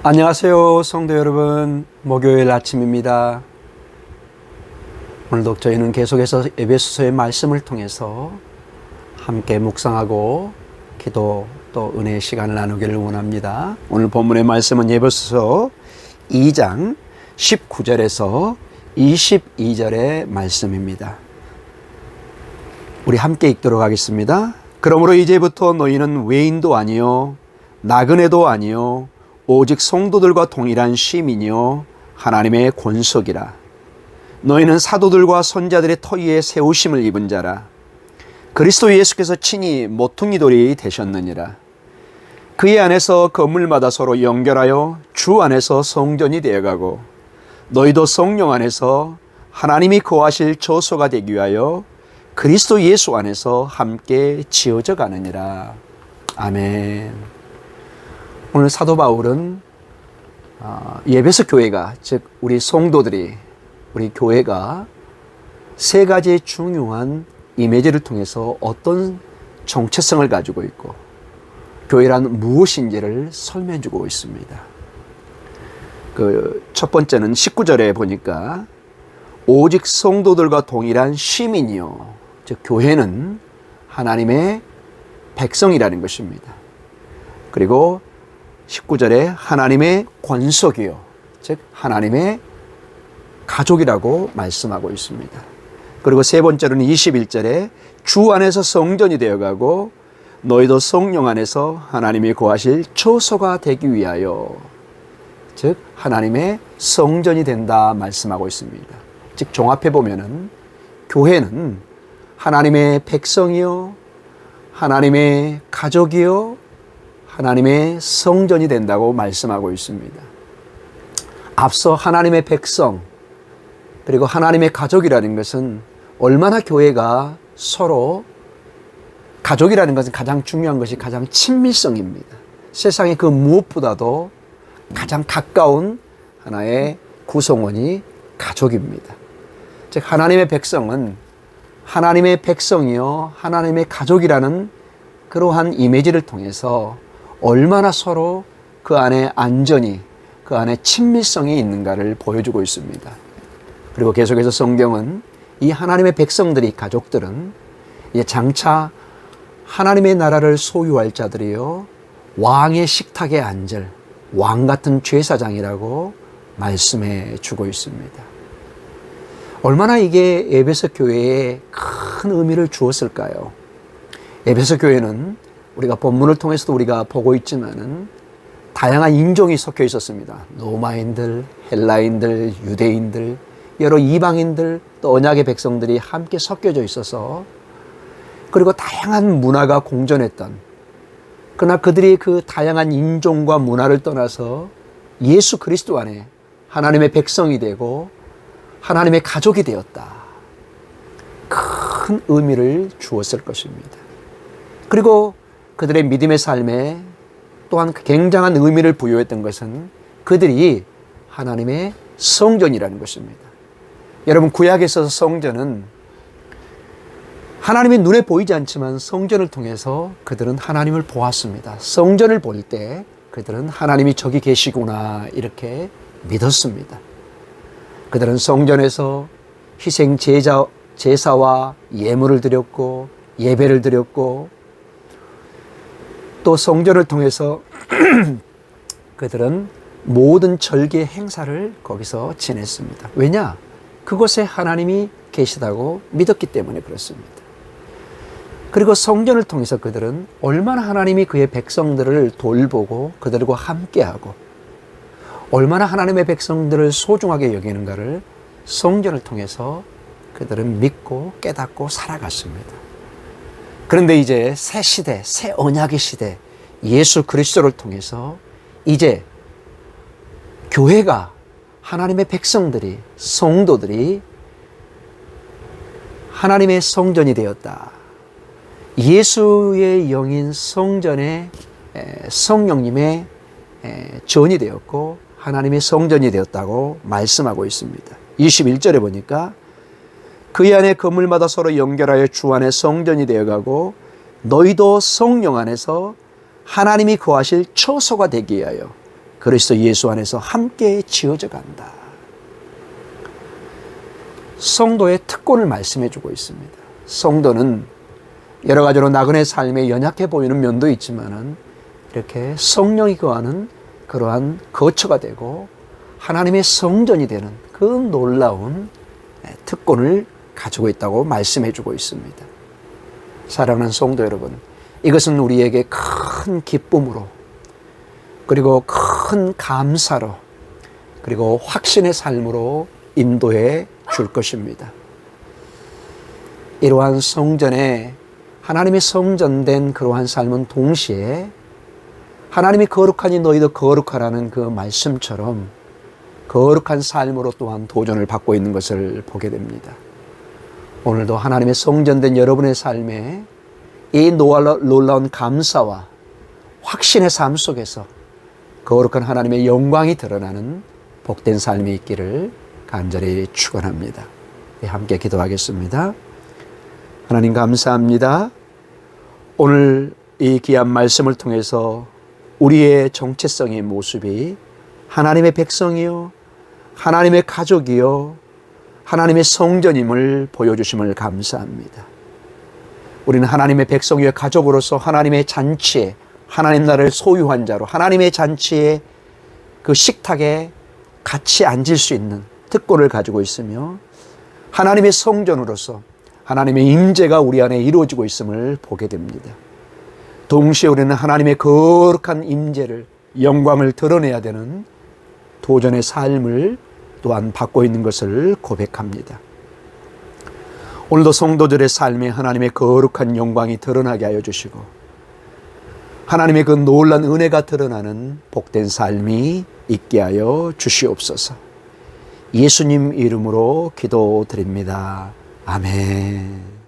안녕하세요, 성도 여러분. 목요일 아침입니다. 오늘도 저희는 계속해서 에베소서의 말씀을 통해서 함께 묵상하고 기도 또 은혜의 시간을 나누기를 원합니다. 오늘 본문의 말씀은 에베소서 2장 19절에서 22절의 말씀입니다. 우리 함께 읽도록 하겠습니다. 그러므로 이제부터 너희는 외인도 아니요 나그네도 아니요 오직 성도들과 동일한 시민이요 하나님의 권속이라. 너희는 사도들과 선자들의 터위에 세우심을 입은 자라. 그리스도 예수께서 친히 모퉁이 돌이 되셨느니라. 그의 안에서 건물마다 서로 연결하여 주 안에서 성전이 되어가고 너희도 성령 안에서 하나님이 거하실 처소가 되기 위하여 그리스도 예수 안에서 함께 지어져 가느니라. 아멘. 오늘 사도 바울은 에베소 교회가, 즉 우리 성도들이, 우리 교회가 세 가지 중요한 이미지를 통해서 어떤 정체성을 가지고 있고 교회란 무엇인지를 설명해 주고 있습니다. 첫 번째는 19절에 보니까 오직 성도들과 동일한 시민이요, 즉 교회는 하나님의 백성이라는 것입니다. 그리고 19절에 하나님의 권속이요, 즉 하나님의 가족이라고 말씀하고 있습니다. 그리고 세 번째로는 21절에 주 안에서 성전이 되어가고 너희도 성령 안에서 하나님이 거하실 처소가 되기 위하여, 즉 하나님의 성전이 된다 말씀하고 있습니다. 즉 종합해 보면은 교회는 하나님의 백성이요 하나님의 가족이요 하나님의 성전이 된다고 말씀하고 있습니다. 앞서 하나님의 백성 그리고 하나님의 가족이라는 것은 얼마나 교회가 서로, 가족이라는 것은 가장 중요한 것이 가장 친밀성입니다. 세상의 그 무엇보다도 가장 가까운 하나의 구성원이 가족입니다. 즉 하나님의 백성은 하나님의 백성이요 하나님의 가족이라는 그러한 이미지를 통해서 얼마나 서로 그 안에 안전이, 그 안에 친밀성이 있는가를 보여주고 있습니다. 그리고 계속해서 성경은 이 하나님의 백성들이, 가족들은 이제 장차 하나님의 나라를 소유할 자들이요 왕의 식탁에 앉을 왕 같은 제사장이라고 말씀해 주고 있습니다. 얼마나 이게 에베소 교회에 큰 의미를 주었을까요? 에베소 교회는 우리가 본문을 통해서도 우리가 보고 있지만은 다양한 인종이 섞여 있었습니다. 로마인들, 헬라인들, 유대인들, 여러 이방인들, 또 언약의 백성들이 함께 섞여져 있어서, 그리고 다양한 문화가 공존했던, 그러나 그들이 그 다양한 인종과 문화를 떠나서 예수 그리스도 안에 하나님의 백성이 되고 하나님의 가족이 되었다. 큰 의미를 주었을 것입니다. 그리고 그들의 믿음의 삶에 또한 굉장한 의미를 부여했던 것은 그들이 하나님의 성전이라는 것입니다. 여러분, 구약에 있어서 성전은 하나님의 눈에 보이지 않지만 성전을 통해서 그들은 하나님을 보았습니다. 성전을 볼 때 그들은 하나님이 저기 계시구나 이렇게 믿었습니다. 그들은 성전에서 희생 제사와 예물을 드렸고 예배를 드렸고, 또 성전을 통해서 그들은 모든 절개 행사를 거기서 지냈습니다. 왜냐? 그곳에 하나님이 계시다고 믿었기 때문에 그렇습니다. 그리고 성전을 통해서 그들은 얼마나 하나님이 그의 백성들을 돌보고 그들과 함께하고 얼마나 하나님의 백성들을 소중하게 여기는가를 성전을 통해서 그들은 믿고 깨닫고 살아갔습니다. 그런데 이제 새 시대, 새 언약의 시대, 예수 그리스도를 통해서 이제 교회가, 하나님의 백성들이, 성도들이 하나님의 성전이 되었다. 예수의 영인 성전에 성령님의 전이 되었고 하나님의 성전이 되었다고 말씀하고 있습니다. 21절에 보니까 그의 안에 건물마다 서로 연결하여 주 안에 성전이 되어가고 너희도 성령 안에서 하나님이 거하실 처소가 되기 위하여 그리스도 예수 안에서 함께 지어져 간다. 성도의 특권을 말씀해 주고 있습니다. 성도는 여러 가지로 나그네 삶에 연약해 보이는 면도 있지만은 이렇게 성령이 거하는 그러한 거처가 되고 하나님의 성전이 되는 그 놀라운 특권을 가지고 있다고 말씀해 주고 있습니다. 사랑하는 성도 여러분, 이것은 우리에게 큰 기쁨으로, 그리고 큰 감사로, 그리고 확신의 삶으로 인도해 줄 것입니다. 이러한 성전에 하나님의 성전된 그러한 삶은 동시에 하나님이 거룩하니 너희도 거룩하라는 그 말씀처럼 거룩한 삶으로 또한 도전을 받고 있는 것을 보게 됩니다. 오늘도 하나님의 성전된 여러분의 삶에 이 놀라운 감사와 확신의 삶 속에서 거룩한 하나님의 영광이 드러나는 복된 삶이 있기를 간절히 축원합니다. 함께 기도하겠습니다. 하나님 감사합니다. 오늘 이 귀한 말씀을 통해서 우리의 정체성의 모습이 하나님의 백성이요, 하나님의 가족이요, 하나님의 성전임을 보여주심을 감사합니다. 우리는 하나님의 백성이요 가족으로서 하나님의 잔치에, 하나님 나라를 소유한 자로 하나님의 잔치에 그 식탁에 같이 앉을 수 있는 특권을 가지고 있으며 하나님의 성전으로서 하나님의 임재가 우리 안에 이루어지고 있음을 보게 됩니다. 동시에 우리는 하나님의 거룩한 임재를, 영광을 드러내야 되는 도전의 삶을 또한 받고 있는 것을 고백합니다. 오늘도 성도들의 삶에 하나님의 거룩한 영광이 드러나게 하여 주시고 하나님의 그 놀라운 은혜가 드러나는 복된 삶이 있게 하여 주시옵소서. 예수님 이름으로 기도드립니다. 아멘.